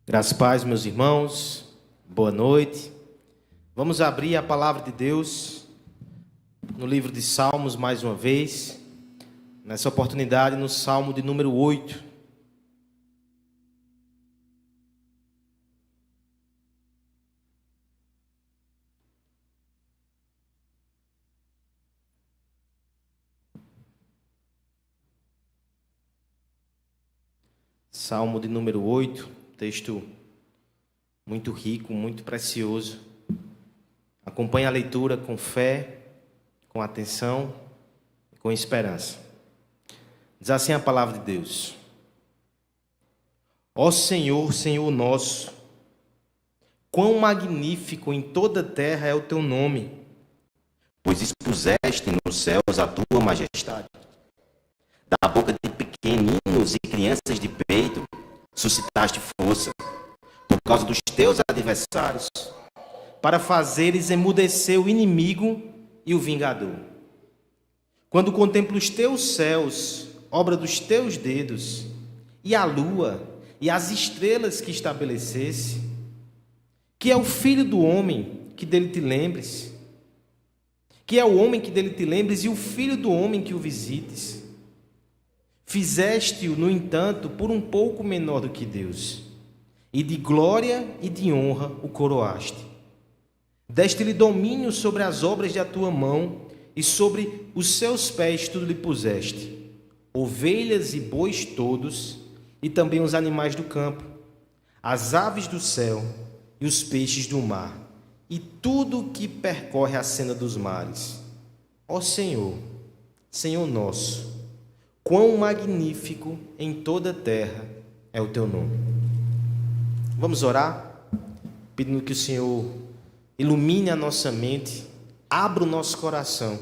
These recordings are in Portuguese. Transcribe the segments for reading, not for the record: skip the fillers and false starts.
Graças e paz, meus irmãos, boa noite. Vamos abrir a palavra de Deus no livro de Salmos mais uma vez, nessa oportunidade no Salmo de número 8. Salmo de número 8, texto muito rico, muito precioso. Acompanhe a leitura com fé, com atenção e com esperança. Diz assim a palavra de Deus: Ó Senhor, Senhor nosso, quão magnífico em toda a terra é o teu nome, pois expuseste nos céus a tua majestade. Da boca de pequeninos e crianças de peito, suscitaste força, por causa dos teus adversários, para fazeres emudecer o inimigo e o vingador. Quando contemplo os teus céus, obra dos teus dedos, e a lua e as estrelas que estabelecesse, que é o filho do homem que dele te lembres, que é o homem que dele te lembres e o filho do homem que o visites. Fizeste-o, no entanto, por um pouco menor do que Deus, e de glória e de honra o coroaste. Deste-lhe domínio sobre as obras da tua mão, e sobre os seus pés tudo lhe puseste, ovelhas e bois todos, e também os animais do campo, as aves do céu e os peixes do mar, e tudo o que percorre a senda dos mares. Ó Senhor, Senhor nosso, quão magnífico em toda a terra é o teu nome. Vamos orar, pedindo que o Senhor ilumine a nossa mente, abra o nosso coração,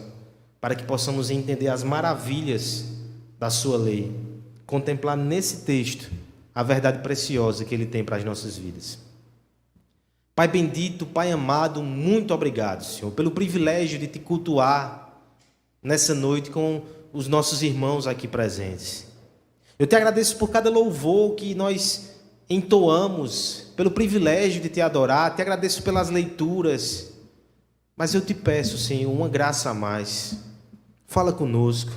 para que possamos entender as maravilhas da sua lei, contemplar nesse texto a verdade preciosa que ele tem para as nossas vidas. Pai bendito, Pai amado, muito obrigado, Senhor, pelo privilégio de te cultuar nessa noite com os nossos irmãos aqui presentes. Eu te agradeço por cada louvor que nós entoamos, pelo privilégio de te adorar, te agradeço pelas leituras, mas eu te peço, Senhor, uma graça a mais. Fala conosco.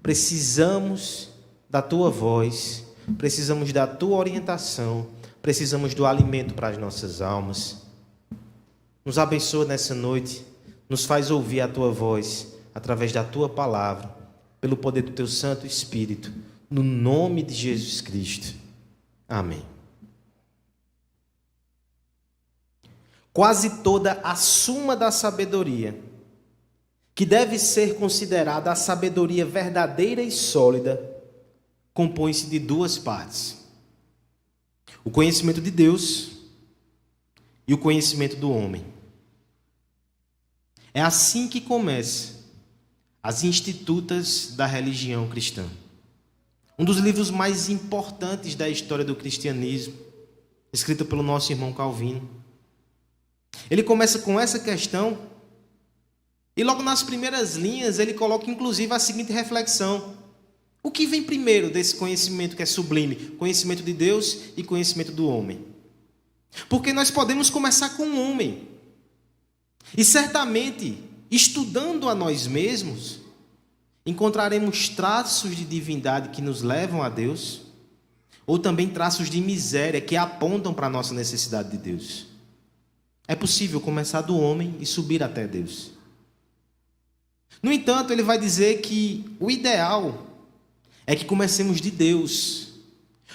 Precisamos da tua voz, precisamos da tua orientação, precisamos do alimento para as nossas almas. Nos abençoa nessa noite, nos faz ouvir a tua voz através da tua palavra, pelo poder do teu Santo Espírito, no nome de Jesus Cristo. Amém. Quase toda a suma da sabedoria, que deve ser considerada a sabedoria verdadeira e sólida, compõe-se de duas partes: o conhecimento de Deus e o conhecimento do homem. É assim que começa as Institutas da religião cristã. Um dos livros mais importantes da história do cristianismo, escrito pelo nosso irmão Calvino. Ele começa com essa questão e logo nas primeiras linhas ele coloca inclusive a seguinte reflexão: o que vem primeiro desse conhecimento que é sublime? Conhecimento de Deus e conhecimento do homem. Porque nós podemos começar com um homem e certamente, estudando a nós mesmos, encontraremos traços de divindade que nos levam a Deus, ou também traços de miséria que apontam para a nossa necessidade de Deus. É possível começar do homem e subir até Deus. No entanto, ele vai dizer que o ideal é que comecemos de Deus,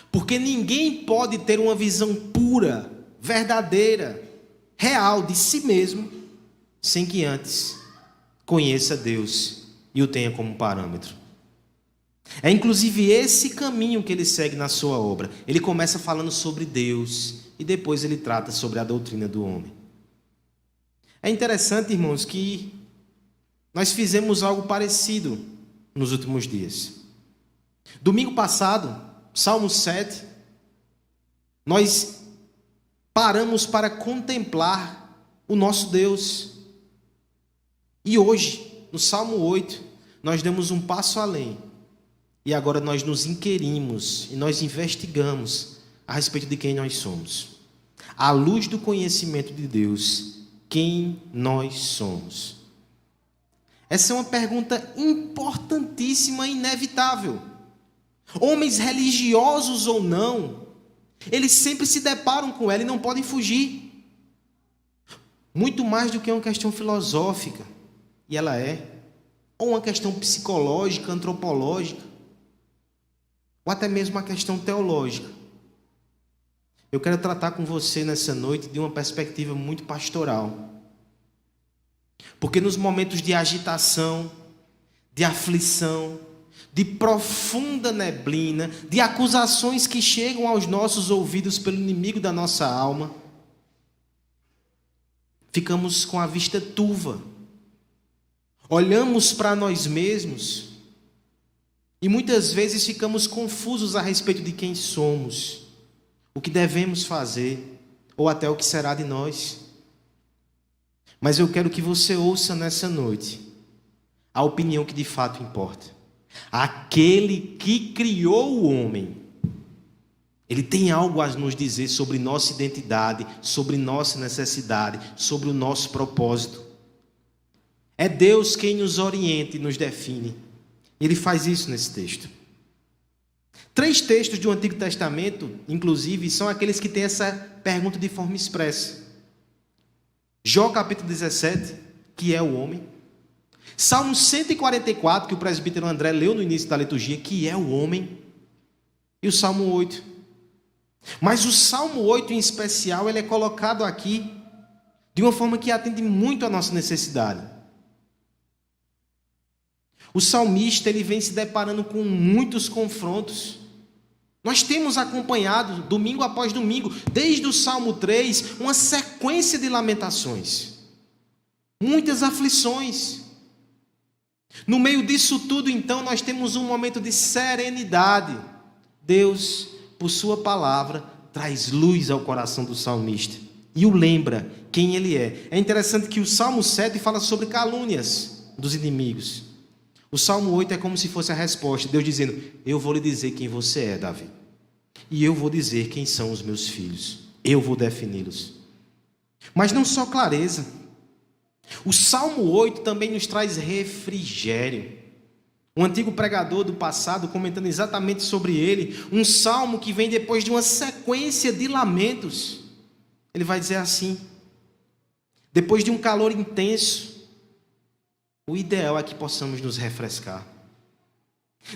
porque ninguém pode ter uma visão pura, verdadeira, real de si mesmo, sem que antes conheça Deus e o tenha como parâmetro. É inclusive esse caminho que ele segue na sua obra. Ele começa falando sobre Deus e depois ele trata sobre a doutrina do homem. É interessante, irmãos, que nós fizemos algo parecido nos últimos dias. Domingo passado, Salmo 7, nós paramos para contemplar o nosso Deus. E hoje, no Salmo 8, nós demos um passo além. E agora nós nos inquirimos e nós investigamos a respeito de quem nós somos. À luz do conhecimento de Deus, quem nós somos? Essa é uma pergunta importantíssima e inevitável. Homens religiosos ou não, eles sempre se deparam com ela e não podem fugir. Muito mais do que uma questão filosófica, e ela é, ou uma questão psicológica, antropológica, ou até mesmo uma questão teológica. Eu quero tratar com você nessa noite de uma perspectiva muito pastoral. Porque nos momentos de agitação, de aflição, de profunda neblina, de acusações que chegam aos nossos ouvidos pelo inimigo da nossa alma, ficamos com a vista turva. Olhamos para nós mesmos e muitas vezes ficamos confusos a respeito de quem somos, o que devemos fazer ou até o que será de nós. Mas eu quero que você ouça nessa noite a opinião que de fato importa. Aquele que criou o homem, ele tem algo a nos dizer sobre nossa identidade, sobre nossa necessidade, sobre o nosso propósito. É Deus quem nos orienta e nos define. Ele faz isso nesse texto. 3 textos do Antigo Testamento, inclusive, são aqueles que têm essa pergunta de forma expressa. Jó capítulo 17, que é o homem. Salmo 144, que o presbítero André leu no início da liturgia, que é o homem. E o Salmo 8. Mas o Salmo 8 em especial, ele é colocado aqui de uma forma que atende muito à nossa necessidade. O salmista, ele vem se deparando com muitos confrontos. Nós temos acompanhado, domingo após domingo, desde o Salmo 3, uma sequência de lamentações. Muitas aflições. No meio disso tudo, então, nós temos um momento de serenidade. Deus, por sua palavra, traz luz ao coração do salmista e o lembra quem ele é. É interessante que o Salmo 7 fala sobre calúnias dos inimigos. O Salmo 8 é como se fosse a resposta, Deus dizendo: eu vou lhe dizer quem você é, Davi, e eu vou dizer quem são os meus filhos, eu vou defini-los. Mas não só clareza, o Salmo 8 também nos traz refrigério. Um antigo pregador do passado, comentando exatamente sobre ele, um salmo que vem depois de uma sequência de lamentos, ele vai dizer assim: depois de um calor intenso, o ideal é que possamos nos refrescar.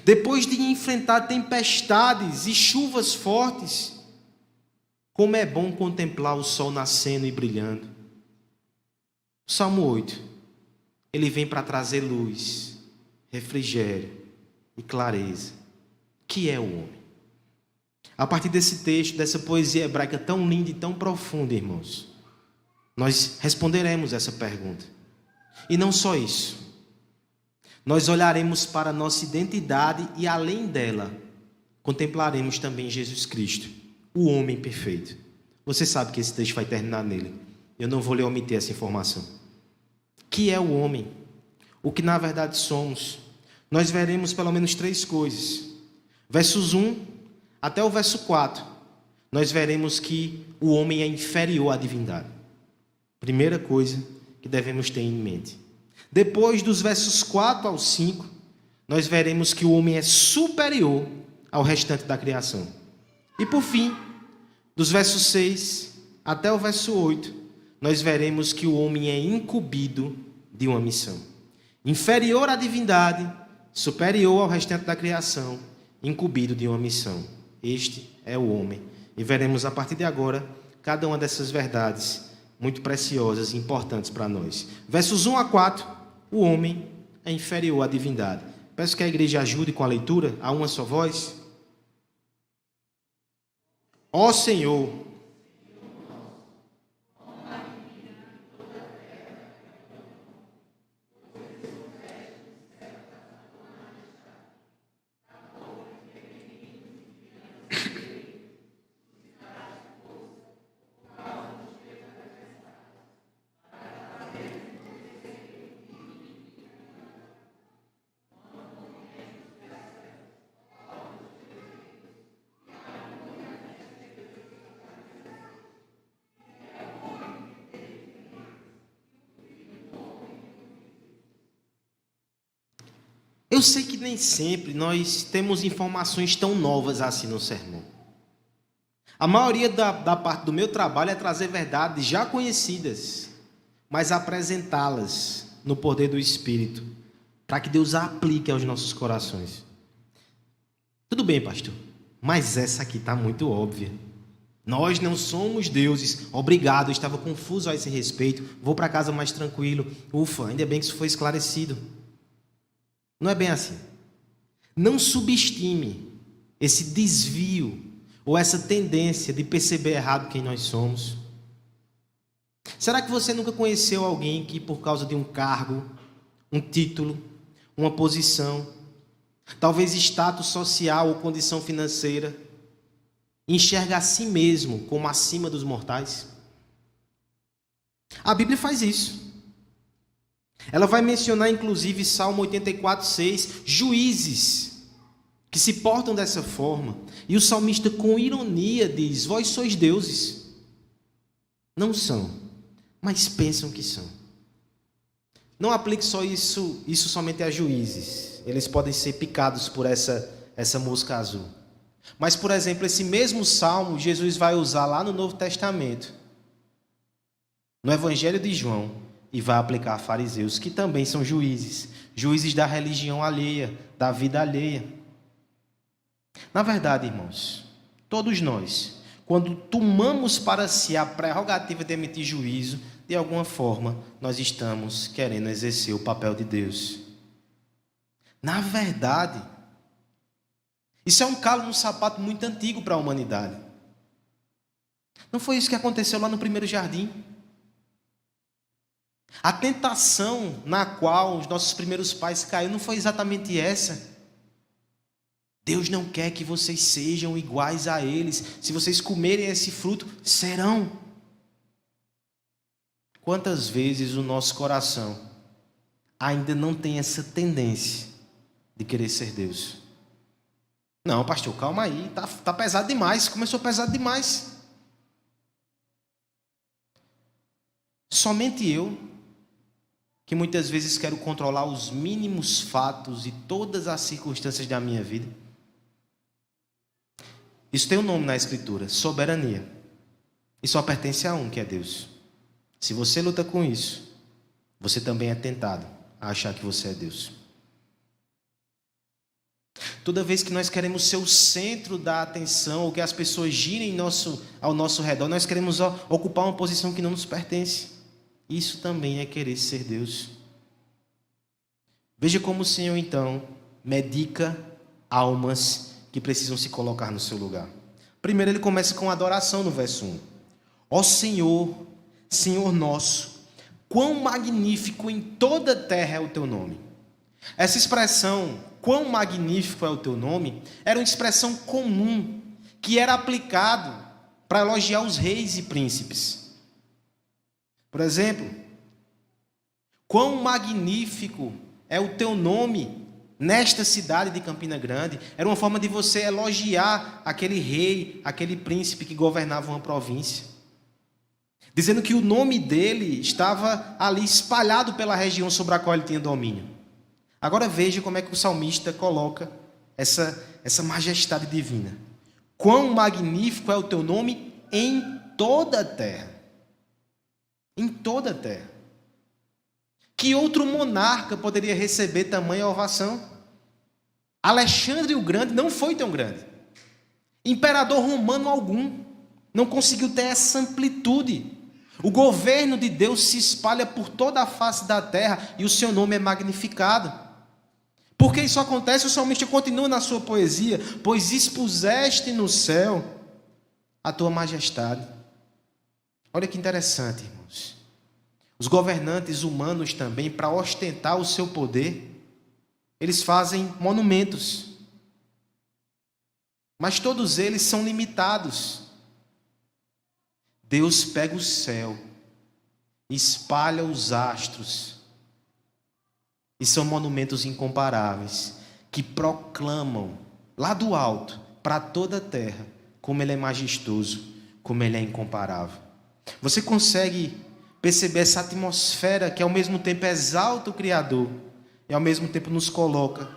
Depois de enfrentar tempestades e chuvas fortes, como é bom contemplar o sol nascendo e brilhando. O Salmo 8, ele vem para trazer luz, refrigério e clareza, que é o homem. A partir desse texto, dessa poesia hebraica tão linda e tão profunda, irmãos, nós responderemos essa pergunta. E não só isso, nós olharemos para a nossa identidade e, além dela, contemplaremos também Jesus Cristo, o homem perfeito. Você sabe que esse texto vai terminar nele. Eu não vou lhe omitir essa informação. Que é o homem? O que na verdade somos? Nós veremos pelo menos 3 coisas. Versos 1 até o verso 4, nós veremos que o homem é inferior à divindade. Primeira coisa que devemos ter em mente. Depois dos versos 4 ao 5, nós veremos que o homem é superior ao restante da criação. E por fim, dos versos 6 até o verso 8, nós veremos que o homem é incumbido de uma missão. Inferior à divindade, superior ao restante da criação, incumbido de uma missão. Este é o homem. E veremos a partir de agora cada uma dessas verdades muito preciosas e importantes para nós. Versos 1 a 4, o homem é inferior à divindade. Peço que a igreja ajude com a leitura, a uma só voz. Ó Senhor, Eu sei que nem sempre nós temos informações tão novas assim no sermão. A maioria da parte do meu trabalho é trazer verdades já conhecidas, mas apresentá-las no poder do Espírito, para que Deus a aplique aos nossos corações. Tudo bem, pastor, mas essa aqui está muito óbvia. Nós não somos deuses. Obrigado, eu estava confuso a esse respeito. Vou para casa mais tranquilo. Ufa, ainda bem que isso foi esclarecido. Não é bem assim. Não subestime esse desvio ou essa tendência de perceber errado quem nós somos. Será que você nunca conheceu alguém que, por causa de um cargo, um título, uma posição, talvez status social ou condição financeira, enxerga a si mesmo como acima dos mortais? A Bíblia faz isso. Ela vai mencionar, inclusive, Salmo 84:6, juízes que se portam dessa forma. E o salmista, com ironia, diz: vós sois deuses. Não são, mas pensam que são. Não aplique só isso somente a juízes. Eles podem ser picados por essa mosca azul. Mas, por exemplo, esse mesmo salmo Jesus vai usar lá no Novo Testamento, no Evangelho de João, e vai aplicar a fariseus, que também são juízes, juízes da religião alheia, da vida alheia. Na verdade, irmãos, todos nós, quando tomamos para si a prerrogativa de emitir juízo, de alguma forma, nós estamos querendo exercer o papel de Deus. Na verdade, isso é um calo no sapato muito antigo para a humanidade. Não foi isso que aconteceu lá no primeiro jardim? A tentação na qual os nossos primeiros pais caíram não foi exatamente essa. Deus não quer que vocês sejam iguais a eles. Se vocês comerem esse fruto, serão. Quantas vezes o nosso coração ainda não tem essa tendência de querer ser Deus? Não, pastor, calma aí, tá pesado demais, começou pesado demais. Somente eu, que muitas vezes quero controlar os mínimos fatos e todas as circunstâncias da minha vida. Isso tem um nome na Escritura: soberania. E só pertence a um, que é Deus. Se você luta com isso, você também é tentado a achar que você é Deus. Toda vez que nós queremos ser o centro da atenção, ou que as pessoas girem ao nosso redor, nós queremos ocupar uma posição que não nos pertence. Isso também é querer ser Deus. Veja como o Senhor, então, medica almas que precisam se colocar no seu lugar. Primeiro ele começa com adoração no verso 1. Ó Senhor, Senhor nosso, quão magnífico em toda a terra é o teu nome. Essa expressão, quão magnífico é o teu nome, era uma expressão comum, que era aplicado para elogiar os reis e príncipes. Por exemplo, quão magnífico é o teu nome nesta cidade de Campina Grande, era uma forma de você elogiar aquele rei, aquele príncipe que governava uma província, dizendo que o nome dele estava ali espalhado pela região sobre a qual ele tinha domínio. Agora veja como é que o salmista coloca essa majestade divina. Quão magnífico é o teu nome em toda a terra. Em toda a terra. Que outro monarca poderia receber tamanha ovação? Alexandre o Grande não foi tão grande. Imperador romano algum não conseguiu ter essa amplitude. O governo de Deus se espalha por toda a face da terra e o seu nome é magnificado. Por que isso acontece? O salmista continua na sua poesia: pois expuseste no céu a tua majestade. Olha que interessante, irmãos. Os governantes humanos também, para ostentar o seu poder, eles fazem monumentos. Mas todos eles são limitados. Deus pega o céu, espalha os astros, e são monumentos incomparáveis, que proclamam lá do alto, para toda a terra, como Ele é majestoso, como Ele é incomparável. Você consegue perceber essa atmosfera que ao mesmo tempo exalta o Criador e ao mesmo tempo nos coloca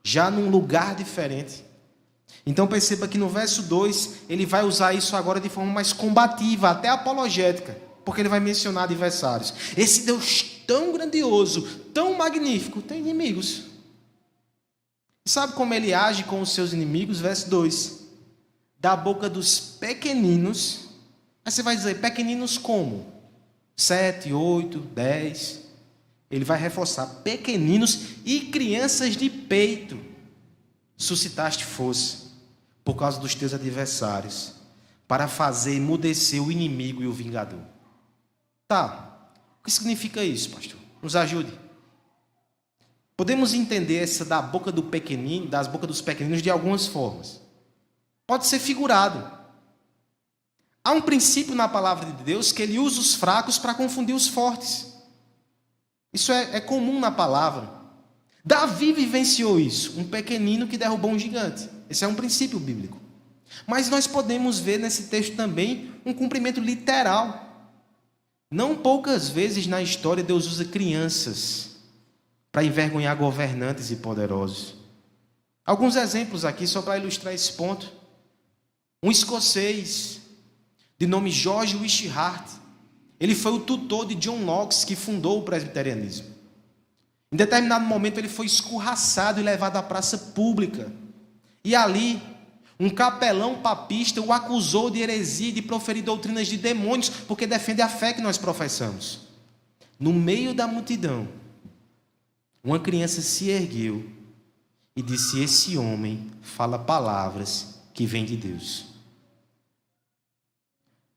já num lugar diferente. Então perceba que no verso 2, ele vai usar isso agora de forma mais combativa, até apologética, porque ele vai mencionar adversários. Esse Deus tão grandioso, tão magnífico, tem inimigos. Sabe como ele age com os seus inimigos? Verso 2. Da boca dos pequeninos. Aí você vai dizer, pequeninos como? 7, 8, 10. Ele vai reforçar, pequeninos e crianças de peito. Suscitaste força por causa dos teus adversários, para fazer emudecer o inimigo e o vingador. Tá, o que significa isso, pastor? Nos ajude. Podemos entender essa da boca do pequenino, das bocas dos pequeninos de algumas formas. Pode ser figurado. Há um princípio na palavra de Deus que ele usa os fracos para confundir os fortes. Isso é comum na palavra. Davi vivenciou isso, um pequenino que derrubou um gigante. Esse é um princípio bíblico. Mas nós podemos ver nesse texto também um cumprimento literal. Não poucas vezes na história Deus usa crianças para envergonhar governantes e poderosos. Alguns exemplos aqui só para ilustrar esse ponto. Um escocês de nome George Wishart, ele foi o tutor de John Knox, que fundou o presbiterianismo. Em determinado momento ele foi escorraçado e levado à praça pública. E ali, um capelão papista o acusou de heresia e de proferir doutrinas de demônios, porque defende a fé que nós professamos. No meio da multidão, uma criança se ergueu e disse: esse homem fala palavras que vêm de Deus.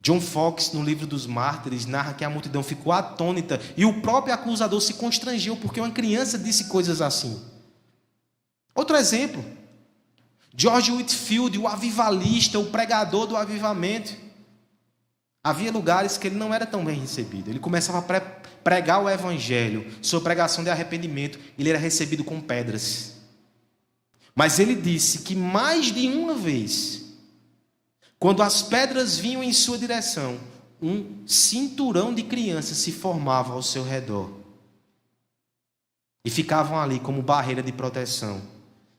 John Foxe, no livro dos Mártires, narra que a multidão ficou atônita e o próprio acusador se constrangeu porque uma criança disse coisas assim. Outro exemplo, George Whitefield, o avivalista, o pregador do avivamento. Havia lugares que ele não era tão bem recebido. Ele começava a pregar o evangelho, sua pregação de arrependimento, ele era recebido com pedras. Mas ele disse que mais de uma vez, quando as pedras vinham em sua direção, um cinturão de crianças se formava ao seu redor. E ficavam ali como barreira de proteção.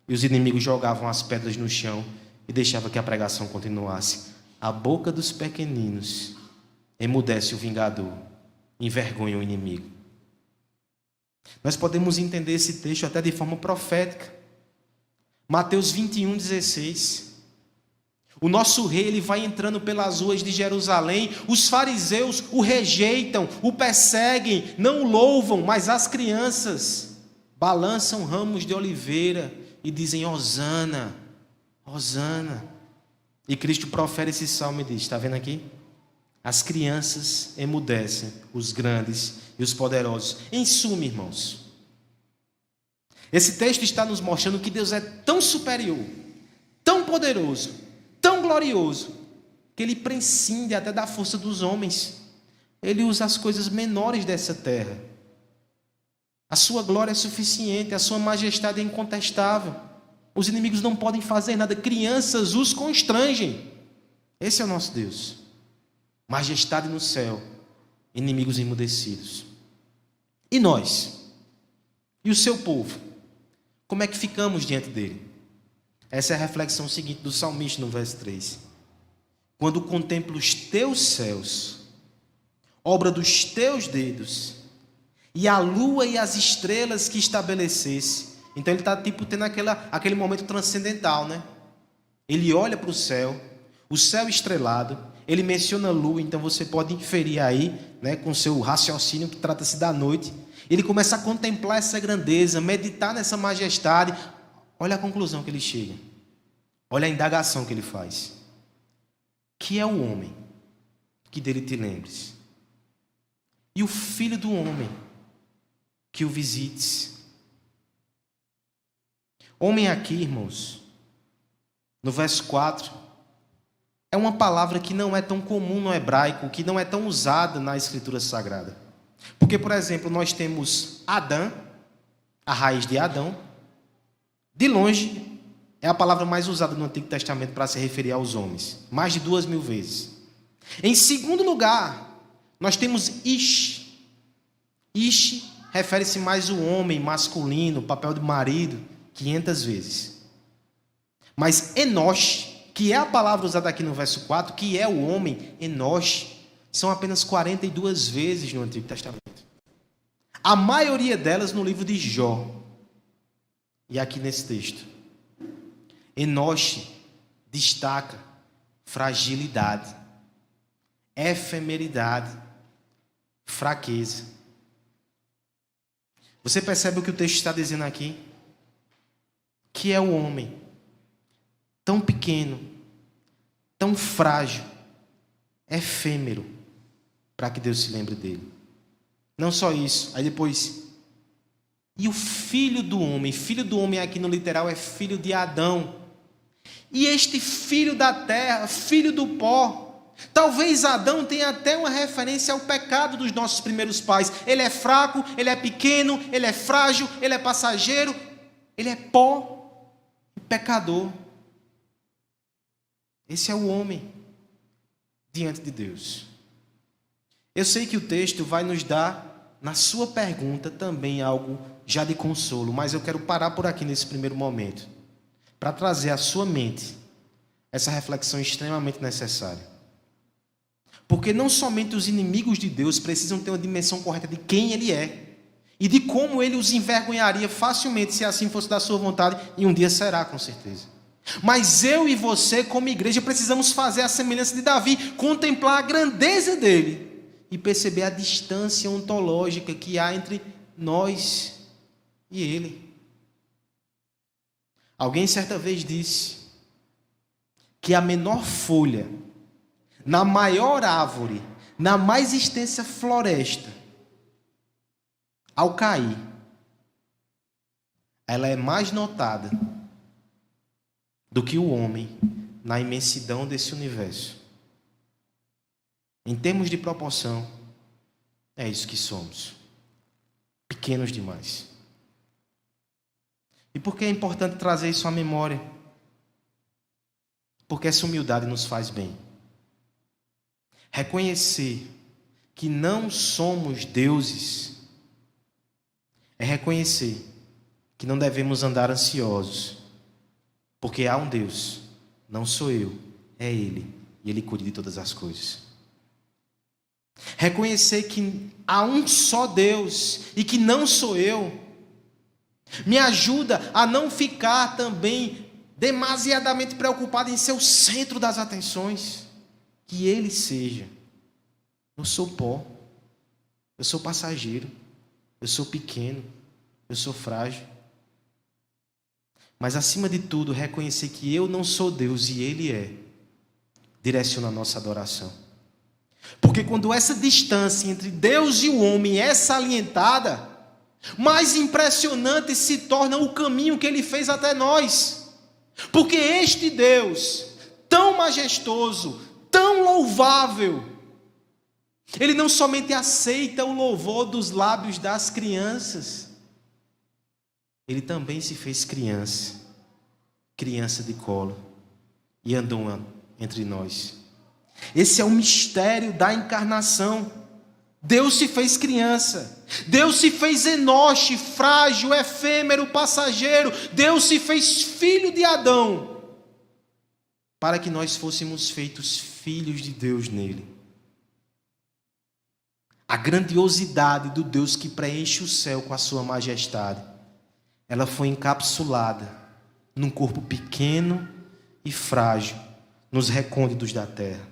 E os inimigos jogavam as pedras no chão e deixavam que a pregação continuasse. A boca dos pequeninos emudece o vingador, envergonha o inimigo. Nós podemos entender esse texto até de forma profética. Mateus 21:16. O nosso rei, ele vai entrando pelas ruas de Jerusalém, os fariseus o rejeitam, o perseguem, não o louvam, mas as crianças balançam ramos de oliveira e dizem: Hosana, Hosana. E Cristo profere esse salmo e diz, está vendo aqui? As crianças emudecem os grandes e os poderosos. Em suma, irmãos, esse texto está nos mostrando que Deus é tão superior, tão poderoso, tão glorioso, que Ele prescinde até da força dos homens. Ele usa as coisas menores dessa terra. A sua glória é suficiente, a sua majestade é incontestável. Os inimigos não podem fazer nada, crianças os constrangem. Esse é o nosso Deus. Majestade no céu, inimigos emudecidos. E nós? E o seu povo? Como é que ficamos diante dele? Essa é a reflexão seguinte do salmista no verso 3. Quando contemplo os teus céus, obra dos teus dedos, e a lua e as estrelas que estabelecesse. Então ele está tendo aquele momento transcendental, né? Ele olha para o céu estrelado, ele menciona a lua, então você pode inferir aí, né, com seu raciocínio que trata-se da noite. Ele começa a contemplar essa grandeza, meditar nessa majestade. Olha a conclusão que ele chega. Olha a indagação que ele faz. Que é o homem que dele te lembres? E o filho do homem que o visites? Homem aqui, irmãos, no verso 4, é uma palavra que não é tão comum no hebraico, que não é tão usada na Escritura Sagrada. Porque, por exemplo, nós temos Adão, a raiz de Adão. De longe, é a palavra mais usada no Antigo Testamento para se referir aos homens. Mais de 2000 vezes. Em segundo lugar, nós temos Ish. Ish refere-se mais ao homem masculino, o papel de marido, 500 vezes. Mas Enosh, que é a palavra usada aqui no verso 4, que é o homem, Enosh, são apenas 42 vezes no Antigo Testamento. A maioria delas no livro de Jó. E aqui nesse texto. Enosh destaca fragilidade, efemeridade, fraqueza. Você percebe o que o texto está dizendo aqui? Que é o homem tão pequeno, tão frágil, efêmero, para que Deus se lembre dele. Não só isso, aí depois, e o filho do homem aqui no literal é filho de Adão, e este filho da terra, filho do pó, talvez Adão tenha até uma referência ao pecado dos nossos primeiros pais. Ele é fraco, ele é pequeno, ele é frágil, ele é passageiro, ele é pó e pecador. Esse é o homem diante de Deus. Eu sei que o texto vai nos dar, na sua pergunta, também algo já de consolo, mas eu quero parar por aqui nesse primeiro momento, para trazer à sua mente essa reflexão extremamente necessária. Porque não somente os inimigos de Deus precisam ter uma dimensão correta de quem Ele é e de como Ele os envergonharia facilmente se assim fosse da sua vontade, e um dia será, com certeza. Mas eu e você, como igreja, precisamos fazer a semelhança de Davi, contemplar a grandeza dele e perceber a distância ontológica que há entre nós e Ele. Alguém certa vez disse que a menor folha na maior árvore, na mais extensa floresta, ao cair, ela é mais notada do que o homem na imensidão desse universo. Em termos de proporção, é isso que somos. Pequenos demais. E por que é importante trazer isso à memória? Porque essa humildade nos faz bem. Reconhecer que não somos deuses é reconhecer que não devemos andar ansiosos, porque há um Deus, não sou eu, é Ele, e Ele cuida de todas as coisas. Reconhecer que há um só Deus e que não sou eu, me ajuda a não ficar também demasiadamente preocupado em ser o centro das atenções. Que Ele seja. Eu sou pó, eu sou passageiro, eu sou pequeno, eu sou frágil. Mas acima de tudo, reconhecer que eu não sou Deus e Ele é, direciona a nossa adoração. Porque quando essa distância entre Deus e o homem é salientada, mais impressionante se torna o caminho que Ele fez até nós. Porque este Deus, tão majestoso, tão louvável, Ele não somente aceita o louvor dos lábios das crianças, Ele também se fez criança, criança de colo, e andou entre nós. Esse é o mistério da encarnação. Deus se fez criança, Deus se fez Enosh, frágil, efêmero, passageiro. Deus se fez filho de Adão, para que nós fôssemos feitos filhos de Deus nele. A grandiosidade do Deus que preenche o céu com a sua majestade, ela foi encapsulada num corpo pequeno e frágil, nos recônditos da terra.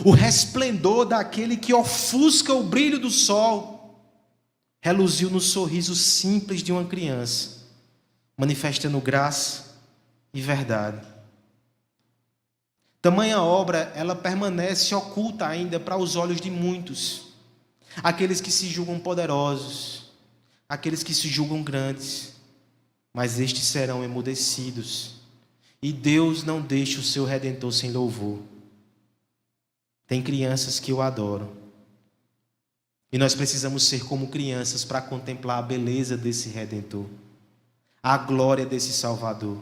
O resplendor daquele que ofusca o brilho do sol reluziu no sorriso simples de uma criança, manifestando graça e verdade. Tamanha obra, ela permanece oculta ainda para os olhos de muitos, aqueles que se julgam poderosos, aqueles que se julgam grandes, mas estes serão emudecidos, e Deus não deixa o seu Redentor sem louvor. Tem crianças que o adoram, e nós precisamos ser como crianças para contemplar a beleza desse Redentor, a glória desse Salvador.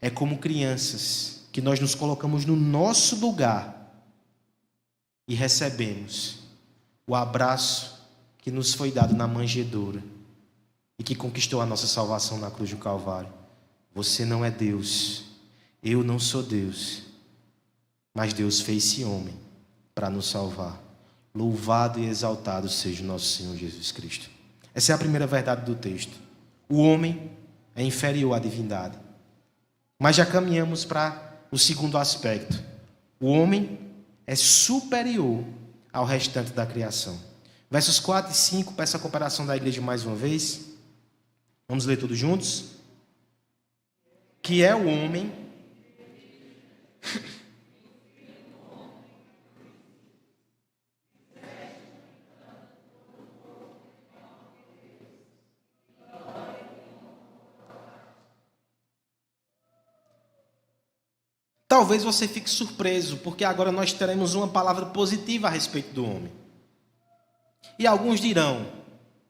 É como crianças que nós nos colocamos no nosso lugar e recebemos o abraço que nos foi dado na manjedoura. e que conquistou a nossa salvação na cruz do Calvário. Você não é Deus, eu não sou Deus, mas Deus fez-se homem para nos salvar. Louvado e exaltado seja o nosso Senhor Jesus Cristo. Essa é a primeira verdade do texto. O homem é inferior à divindade. Mas já caminhamos para o segundo aspecto. O homem é superior ao restante da criação. Versos 4 e 5, peço a cooperação da igreja mais uma vez. Vamos ler todos juntos? Que é o homem Talvez você fique surpreso, porque agora nós teremos uma palavra positiva a respeito do homem. E alguns dirão,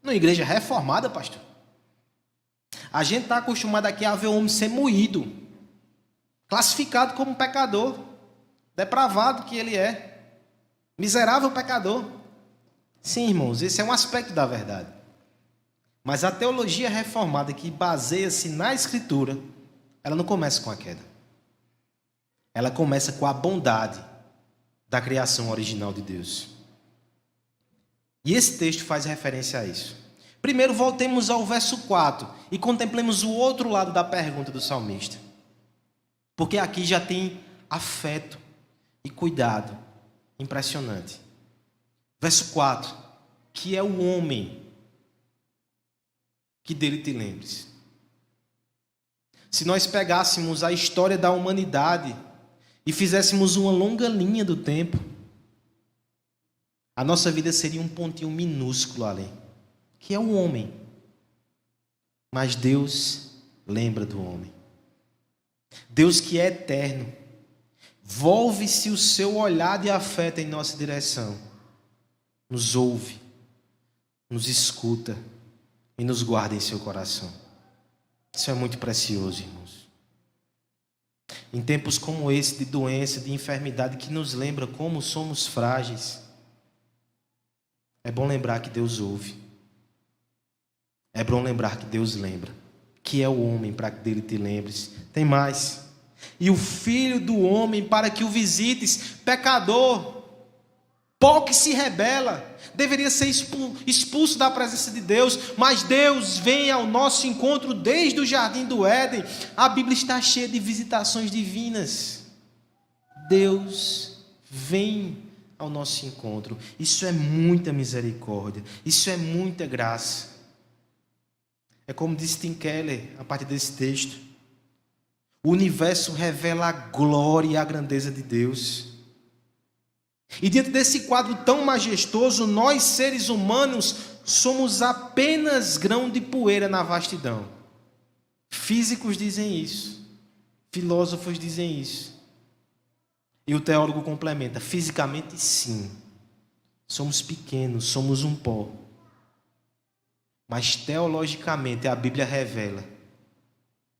numa igreja reformada, pastor, a gente está acostumado aqui a ver o homem ser moído, classificado como pecador, depravado que ele é, miserável pecador. Sim, irmãos, esse é um aspecto da verdade. Mas a teologia reformada, que baseia-se na Escritura, ela não começa com a queda. Ela começa com a bondade da criação original de Deus. E esse texto faz referência a isso. Primeiro, voltemos ao verso 4 e contemplemos o outro lado da pergunta do salmista. Porque aqui já tem afeto e cuidado impressionante. Verso 4, que é o homem que dele te lembres. Se nós pegássemos a história da humanidade e fizéssemos uma longa linha do tempo, a nossa vida seria um pontinho minúsculo ali, que é o homem. Mas Deus lembra do homem. Deus, que é eterno, volve-se o seu olhar de afeto em nossa direção, nos ouve, nos escuta e nos guarda em seu coração. Isso é muito precioso, irmãos. Em tempos como esse, de doença, de enfermidade, que nos lembra como somos frágeis, é bom lembrar que Deus ouve. É bom lembrar que Deus lembra. Que é o homem para que dele te lembres. Tem mais. E o filho do homem para que o visites, pecador, pó que se rebela, deveria ser expulso da presença de Deus, mas Deus vem ao nosso encontro desde o jardim do Éden. A Bíblia está cheia de visitações divinas. Deus vem ao nosso encontro. Isso é muita misericórdia, isso é muita graça. É como disse Tim Keller a partir desse texto: o universo revela a glória e a grandeza de Deus. E diante desse quadro tão majestoso, nós, seres humanos, somos apenas grão de poeira na vastidão. Físicos dizem isso, filósofos dizem isso. E o teólogo complementa: fisicamente, sim, somos pequenos, somos um pó. Mas teologicamente a Bíblia revela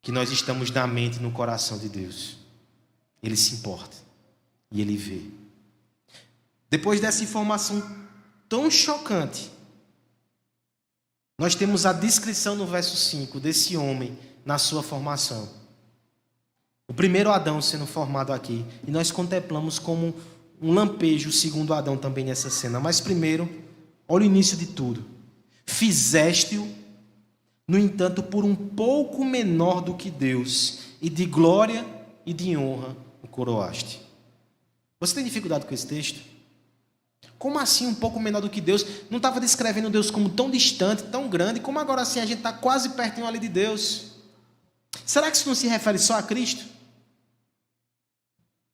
que nós estamos na mente e no coração de Deus. Ele se importa e Ele vê. Depois dessa informação tão chocante, nós temos a descrição no verso 5 desse homem na sua formação. O primeiro Adão sendo formado aqui, e nós contemplamos como um lampejo o segundo Adão também nessa cena. Mas primeiro, olha o início de tudo. Fizeste-o, no entanto, por um pouco menor do que Deus, e de glória e de honra o coroaste. Você tem dificuldade com esse texto? Como assim um pouco menor do que Deus? Não estava descrevendo Deus como tão distante, tão grande, como agora assim a gente está quase pertinho ali de Deus? Será que isso não se refere só a Cristo?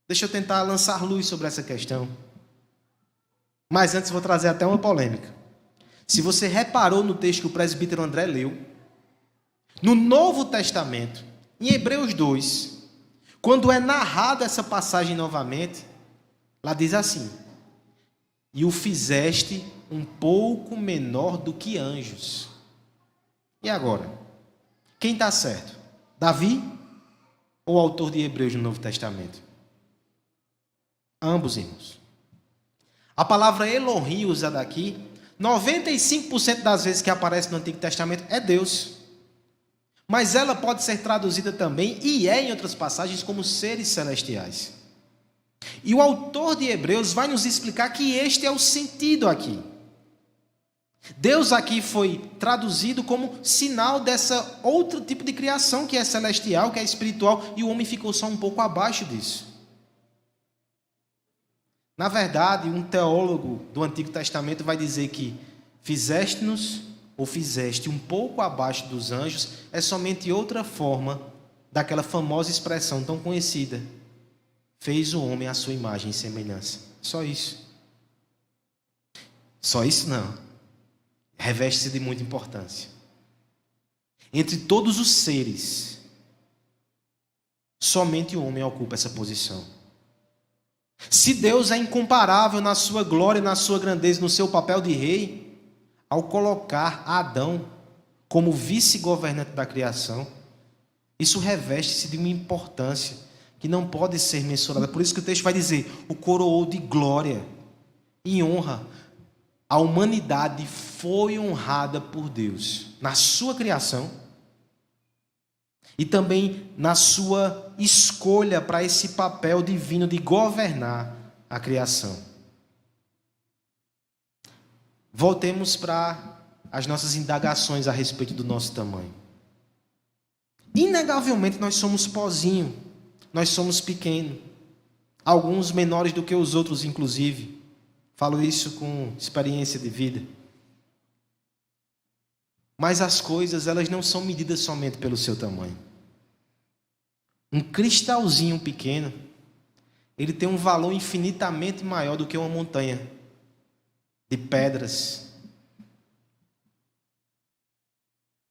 Deixa eu tentar lançar luz sobre essa questão. Mas antes vou trazer até uma polêmica. Se você reparou no texto que o presbítero André leu, no Novo Testamento, em Hebreus 2, quando é narrada essa passagem novamente, lá diz assim: e o fizeste um pouco menor do que anjos. E agora? Quem está certo? Davi ou o autor de Hebreus no Novo Testamento? Ambos, irmãos. A palavra Elohim usada aqui 95% das vezes que aparece no Antigo Testamento é Deus. Mas ela pode ser traduzida também, e é em outras passagens, como seres celestiais. E o autor de Hebreus vai nos explicar que este é o sentido aqui. Deus aqui foi traduzido como sinal dessa outro tipo de criação que é celestial, que é espiritual, e o homem ficou só um pouco abaixo disso. Na verdade, um teólogo do Antigo Testamento vai dizer que fizeste-nos, ou fizeste um pouco abaixo dos anjos, é somente outra forma daquela famosa expressão tão conhecida: fez o homem à sua imagem e semelhança. Só isso. Só isso não. Reveste-se de muita importância. Entre todos os seres, somente o homem ocupa essa posição. Se Deus é incomparável na sua glória, na sua grandeza, no seu papel de rei, ao colocar Adão como vice-governante da criação, isso reveste-se de uma importância que não pode ser mensurada. Por isso que o texto vai dizer: o coroou de glória e honra. A humanidade foi honrada por Deus na sua criação e também na sua escolha para esse papel divino de governar a criação. Voltemos para as nossas indagações a respeito do nosso tamanho. Inegavelmente nós somos pozinho, nós somos pequenos, alguns menores do que os outros, inclusive. Falo isso com experiência de vida. Mas as coisas, elas não são medidas somente pelo seu tamanho. Um cristalzinho pequeno, ele tem um valor infinitamente maior do que uma montanha de pedras.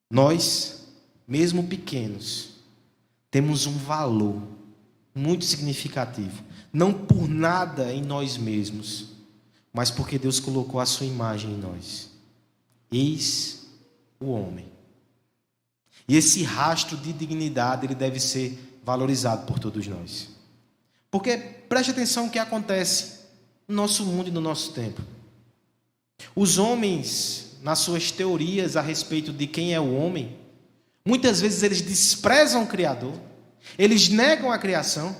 Nós, mesmo pequenos, temos um valor muito significativo. Não por nada em nós mesmos, mas porque Deus colocou a sua imagem em nós. Eis o homem. E esse rastro de dignidade, ele deve ser valorizado por todos nós. Porque, preste atenção no que acontece no nosso mundo e no nosso tempo. Os homens, nas suas teorias a respeito de quem é o homem, muitas vezes eles desprezam o Criador, eles negam a criação,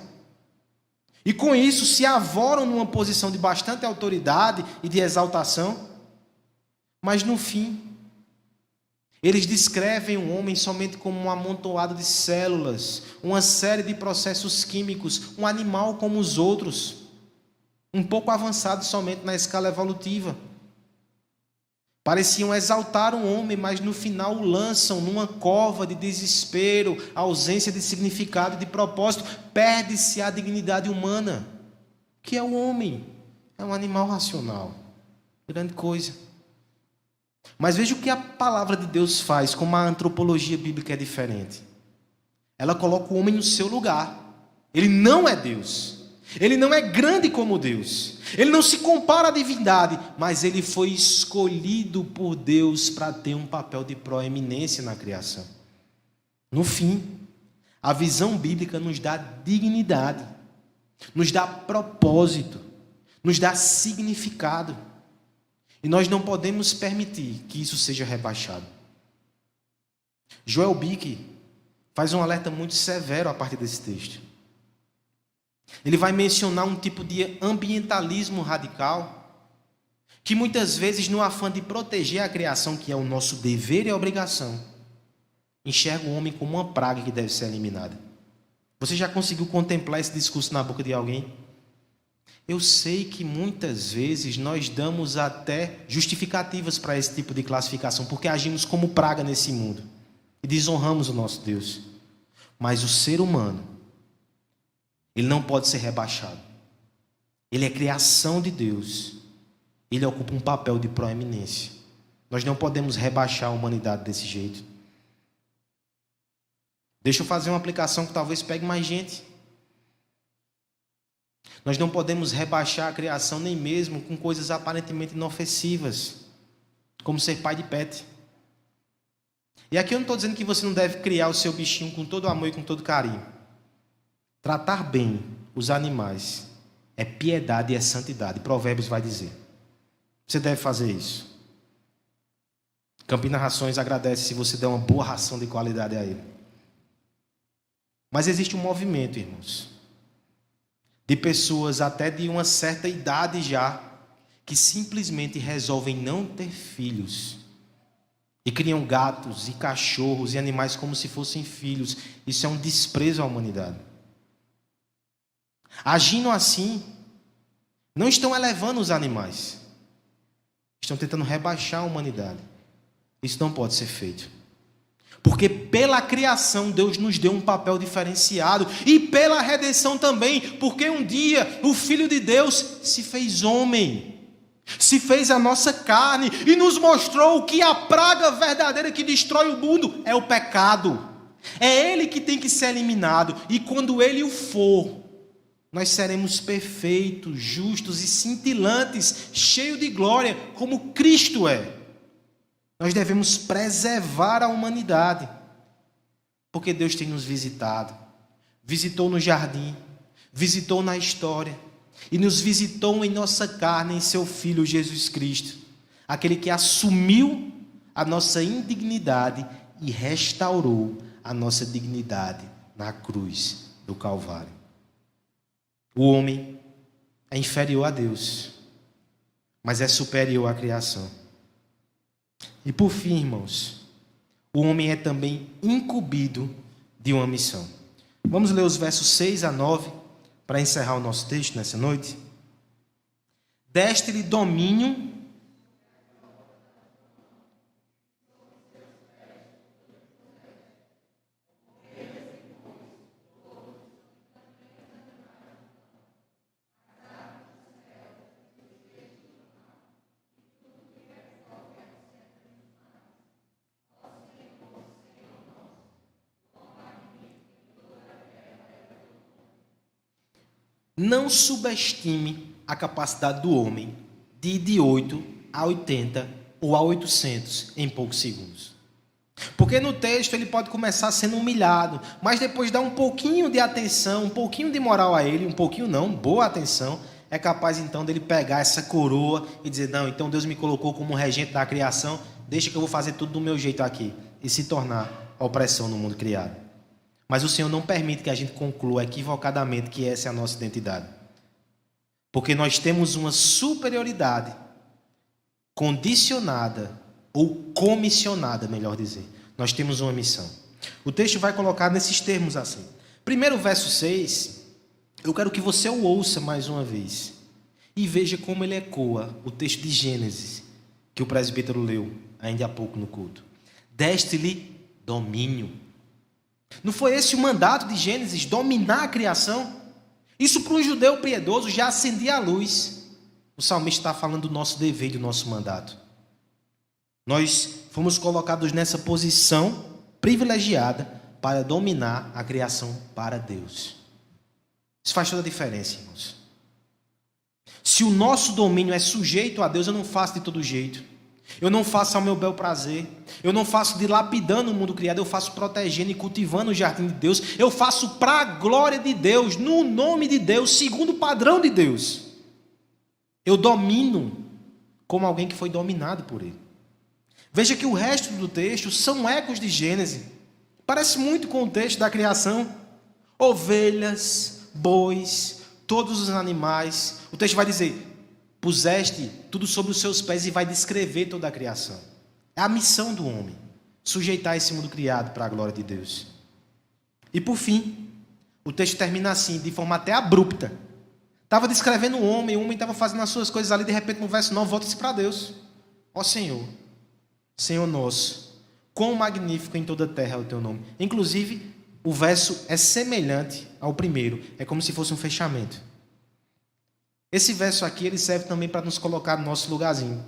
e com isso se avoram numa posição de bastante autoridade e de exaltação, mas no fim, eles descrevem o homem somente como um amontoado de células, uma série de processos químicos, um animal como os outros, um pouco avançado somente na escala evolutiva. Pareciam exaltar o homem, mas no final o lançam numa cova de desespero, ausência de significado, de propósito. Perde-se a dignidade humana, que é o homem. É um animal racional. Grande coisa. Mas veja o que a palavra de Deus faz, como a antropologia bíblica é diferente. Ela coloca o homem no seu lugar. Ele não é Deus. Ele não é grande como Deus. Ele não se compara à divindade, mas ele foi escolhido por Deus para ter um papel de proeminência na criação. No fim, a visão bíblica nos dá dignidade, nos dá propósito, nos dá significado. E nós não podemos permitir que isso seja rebaixado. Joel Bick faz um alerta muito severo a partir desse texto. Ele vai mencionar um tipo de ambientalismo radical, que muitas vezes, no afã de proteger a criação, que é o nosso dever e obrigação, enxerga o homem como uma praga que deve ser eliminada. Você já conseguiu contemplar esse discurso na boca de alguém? Eu sei que muitas vezes nós damos até justificativas para esse tipo de classificação, porque agimos como praga nesse mundo e desonramos o nosso Deus. Mas o ser humano, ele não pode ser rebaixado. Ele é criação de Deus. Ele ocupa um papel de proeminência. Nós não podemos rebaixar a humanidade desse jeito. Deixa eu fazer uma aplicação que talvez pegue mais gente. Nós não podemos rebaixar a criação nem mesmo com coisas aparentemente inofensivas, como ser pai de pet. E aqui eu não estou dizendo que você não deve criar o seu bichinho com todo amor e com todo carinho. Tratar bem os animais é piedade e é santidade. Provérbios vai dizer. Você deve fazer isso. Campina Rações agradece se você der uma boa ração de qualidade a ele. Mas existe um movimento, irmãos, de pessoas até de uma certa idade já, que simplesmente resolvem não ter filhos e criam gatos e cachorros e animais como se fossem filhos. Isso é um desprezo à humanidade. Agindo assim, não estão elevando os animais, estão tentando rebaixar a humanidade. Isso não pode ser feito, porque pela criação Deus nos deu um papel diferenciado, e pela redenção também, porque um dia o Filho de Deus se fez homem, se fez a nossa carne e nos mostrou que a praga verdadeira que destrói o mundo é o pecado. É ele que tem que ser eliminado, e quando ele o for, nós seremos perfeitos, justos e cintilantes, cheios de glória, como Cristo é. Nós devemos preservar a humanidade, porque Deus tem nos visitado. Visitou no jardim, visitou na história, e nos visitou em nossa carne, em seu Filho Jesus Cristo, aquele que assumiu a nossa indignidade e restaurou a nossa dignidade na cruz do Calvário. O homem é inferior a Deus, mas é superior à criação. E por fim, irmãos, o homem é também incumbido de uma missão. Vamos ler os versos 6 a 9 para encerrar o nosso texto nessa noite. Deste-lhe domínio Não subestime a capacidade do homem de ir de 8 a 80 ou a 800 em poucos segundos. Porque no texto ele pode começar sendo humilhado, mas depois dá um pouquinho de atenção, um pouquinho de moral a ele, um pouquinho não, boa atenção, é capaz então dele pegar essa coroa e dizer, não, então Deus me colocou como regente da criação, deixa que eu vou fazer tudo do meu jeito aqui, e se tornar a opressão no mundo criado. Mas o Senhor não permite que a gente conclua equivocadamente que essa é a nossa identidade. Porque nós temos uma superioridade condicionada, ou comissionada, melhor dizer. Nós temos uma missão. O texto vai colocar nesses termos assim. Primeiro, verso 6, eu quero que você o ouça mais uma vez. E veja como ele ecoa o texto de Gênesis, que o presbítero leu ainda há pouco no culto. Deste-lhe domínio. Não foi esse o mandato de Gênesis, dominar a criação? Isso para um judeu piedoso já acendia a luz. O salmista está falando do nosso dever, do nosso mandato. Nós fomos colocados nessa posição privilegiada para dominar a criação para Deus. Isso faz toda a diferença, irmãos. Se o nosso domínio é sujeito a Deus, eu não faço de todo jeito. Eu não faço ao meu bel prazer. Eu não faço dilapidando o mundo criado. Eu faço protegendo e cultivando o jardim de Deus. Eu faço para a glória de Deus, no nome de Deus, segundo o padrão de Deus. Eu domino como alguém que foi dominado por Ele. Veja que o resto do texto são ecos de Gênesis. Parece muito com o texto da criação. Ovelhas, bois, todos os animais. O texto vai dizer, puseste tudo sobre os seus pés, e vai descrever toda a criação. É a missão do homem, sujeitar esse mundo criado para a glória de Deus. E por fim, o texto termina assim, de forma até abrupta. Estava descrevendo o homem estava fazendo as suas coisas ali, de repente no verso 9, volta-se para Deus. Ó Senhor, Senhor nosso, quão magnífico em toda a terra é o teu nome. Inclusive, o verso é semelhante ao primeiro, é como se fosse um fechamento. Esse verso aqui, ele serve também para nos colocar no nosso lugarzinho.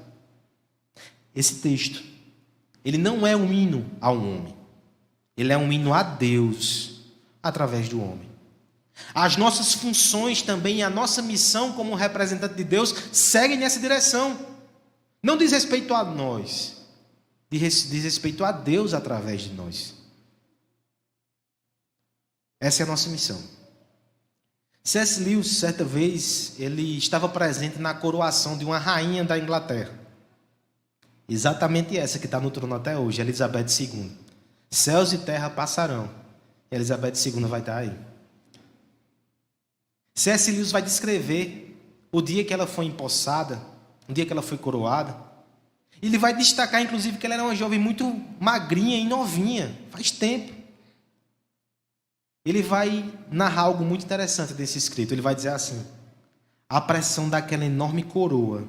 Esse texto, ele não é um hino ao homem. Ele é um hino a Deus, através do homem. As nossas funções também, a nossa missão como representante de Deus, seguem nessa direção. Não diz respeito a nós, diz respeito a Deus através de nós. Essa é a nossa missão. C.S. Lewis, certa vez, ele estava presente na coroação de uma rainha da Inglaterra. Exatamente essa que está no trono até hoje, Elizabeth II. Céus e terra passarão, e Elizabeth II vai estar aí. C.S. Lewis vai descrever o dia que ela foi empossada, o dia que ela foi coroada. Ele vai destacar, inclusive, que ela era uma jovem muito magrinha e novinha, faz tempo. Ele vai narrar algo muito interessante desse escrito. Ele vai dizer assim: a pressão daquela enorme coroa,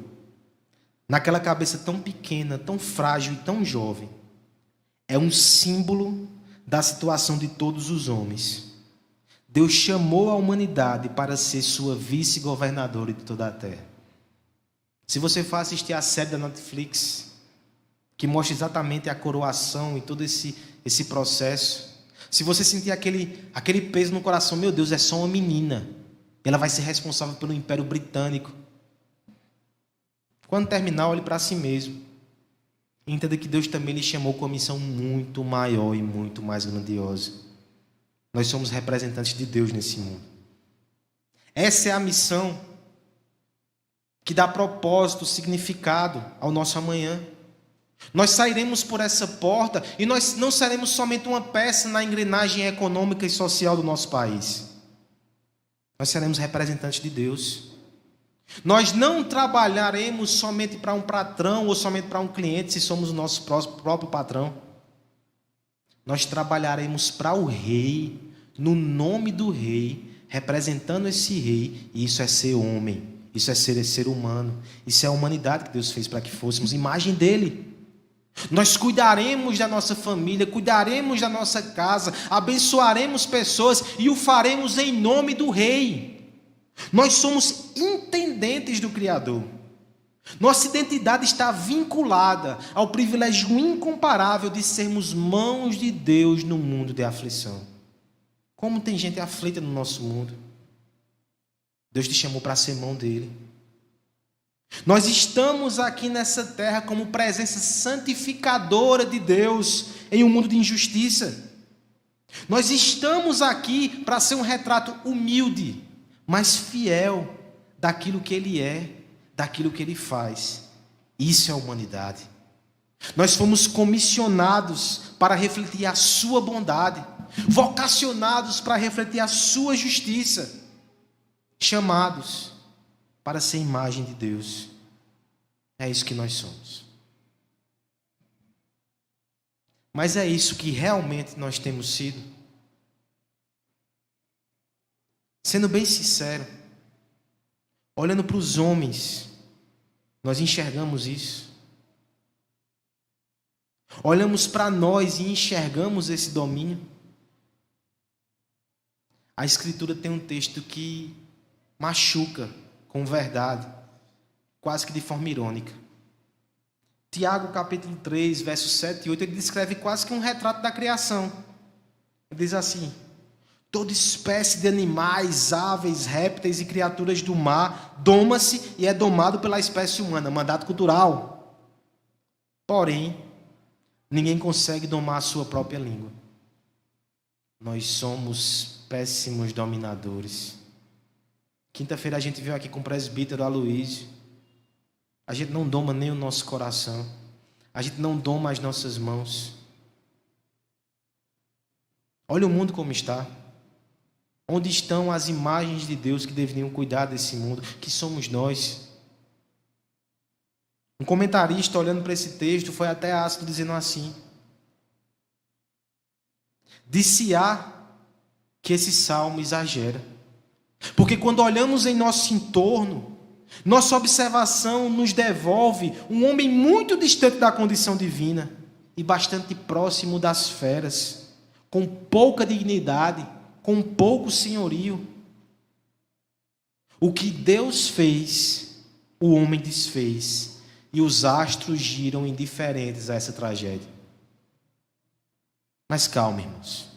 naquela cabeça tão pequena, tão frágil e tão jovem, é um símbolo da situação de todos os homens. Deus chamou a humanidade para ser sua vice-governadora de toda a terra. Se você for assistir a série da Netflix, que mostra exatamente a coroação e todo esse processo, se você sentir aquele peso no coração, meu Deus, é só uma menina, ela vai ser responsável pelo Império Britânico. Quando terminar, olhe para si mesmo e entenda que Deus também lhe chamou com uma missão muito maior e muito mais grandiosa. Nós somos representantes de Deus nesse mundo. Essa é a missão que dá propósito, significado ao nosso amanhã. Nós sairemos por essa porta e nós não seremos somente uma peça na engrenagem econômica e social do nosso país. Nós seremos representantes de Deus. Nós não trabalharemos somente para um patrão ou somente para um cliente, se somos o nosso próprio patrão. Nós trabalharemos para o Rei, no nome do Rei, representando esse Rei, e isso é ser homem, isso é ser humano, isso é a humanidade que Deus fez para que fôssemos imagem dele. Nós cuidaremos da nossa família, cuidaremos da nossa casa, abençoaremos pessoas e o faremos em nome do Rei. Nós somos intendentes do Criador. Nossa identidade está vinculada ao privilégio incomparável de sermos mãos de Deus no mundo de aflição. Como tem gente aflita no nosso mundo. Deus te chamou para ser mão dele. Nós estamos aqui nessa terra como presença santificadora de Deus em um mundo de injustiça. Nós estamos aqui para ser um retrato humilde, mas fiel daquilo que Ele é, daquilo que Ele faz. Isso é a humanidade. Nós fomos comissionados para refletir a sua bondade, vocacionados para refletir a sua justiça, chamados para ser imagem de Deus. É isso que nós somos. Mas é isso que realmente nós temos sido? Sendo bem sincero, olhando para os homens, nós enxergamos isso. Olhamos para nós e enxergamos esse domínio. A Escritura tem um texto que machuca com verdade, quase que de forma irônica. Tiago, capítulo 3, versos 7 e 8, ele descreve quase que um retrato da criação. Ele diz assim: toda espécie de animais, aves, répteis e criaturas do mar doma-se e é domado pela espécie humana, mandato cultural. Porém, ninguém consegue domar a sua própria língua. Nós somos péssimos dominadores. Quinta-feira a gente veio aqui com o presbítero Aloísio. A gente não doma nem o nosso coração. A gente não doma as nossas mãos. Olha o mundo como está. Onde estão as imagens de Deus que deveriam cuidar desse mundo? Que somos nós. Um comentarista olhando para esse texto foi até ácido dizendo assim: disse-á que esse salmo exagera. Porque quando olhamos em nosso entorno, nossa observação nos devolve um homem muito distante da condição divina e bastante próximo das feras, com pouca dignidade, com pouco senhorio. O que Deus fez, o homem desfez, e os astros giram indiferentes a essa tragédia. Mas calma, irmãos.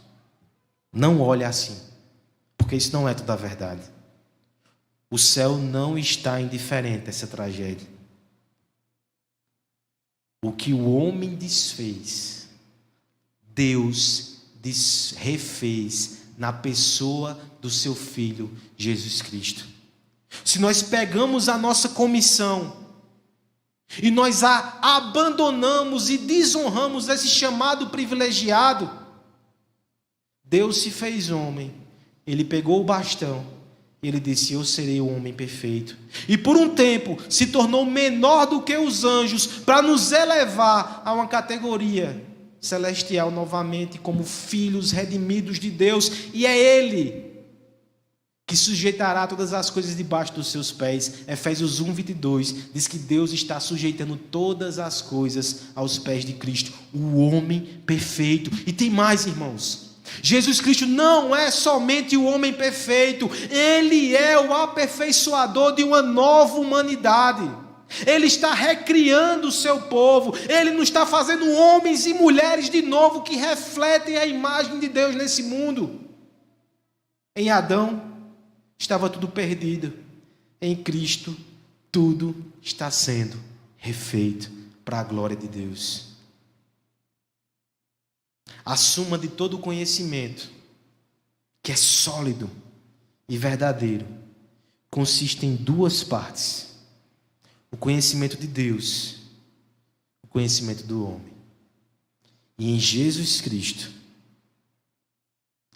Não olhe assim, porque isso não é toda a verdade. O céu não está indiferente a essa tragédia. O que o homem desfez, Deus refez na pessoa do seu Filho Jesus Cristo. Se nós pegamos a nossa comissão e nós a abandonamos e desonramos esse chamado privilegiado, Deus se fez homem, Ele pegou o bastão, e Ele disse: eu serei o homem perfeito. E por um tempo se tornou menor do que os anjos, para nos elevar a uma categoria celestial novamente, como filhos redimidos de Deus. E é Ele que sujeitará todas as coisas debaixo dos seus pés. Efésios 1:22 diz que Deus está sujeitando todas as coisas aos pés de Cristo, o homem perfeito. E tem mais, irmãos. Jesus Cristo não é somente o homem perfeito, Ele é o aperfeiçoador de uma nova humanidade. Ele está recriando o seu povo, Ele não está fazendo homens e mulheres de novo que refletem a imagem de Deus nesse mundo. Em Adão estava tudo perdido, em Cristo tudo está sendo refeito para a glória de Deus. A suma de todo o conhecimento, que é sólido e verdadeiro, consiste em duas partes: o conhecimento de Deus, o conhecimento do homem. E em Jesus Cristo,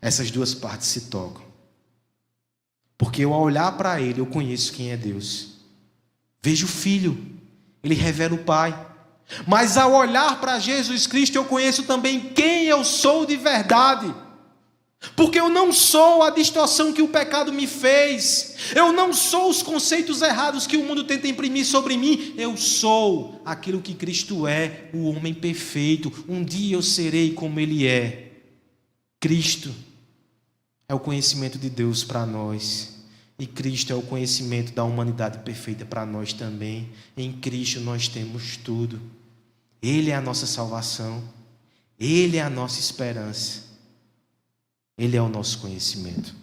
essas duas partes se tocam. Porque eu, ao olhar para Ele, eu conheço quem é Deus. Vejo o Filho, Ele revela o Pai. Mas ao olhar para Jesus Cristo, eu conheço também quem eu sou de verdade. Porque eu não sou a distorção que o pecado me fez. Eu não sou os conceitos errados que o mundo tenta imprimir sobre mim. Eu sou aquilo que Cristo é, o homem perfeito. Um dia eu serei como Ele é. Cristo é o conhecimento de Deus para nós. E Cristo é o conhecimento da humanidade perfeita para nós também. Em Cristo nós temos tudo. Ele é a nossa salvação. Ele é a nossa esperança. Ele é o nosso conhecimento.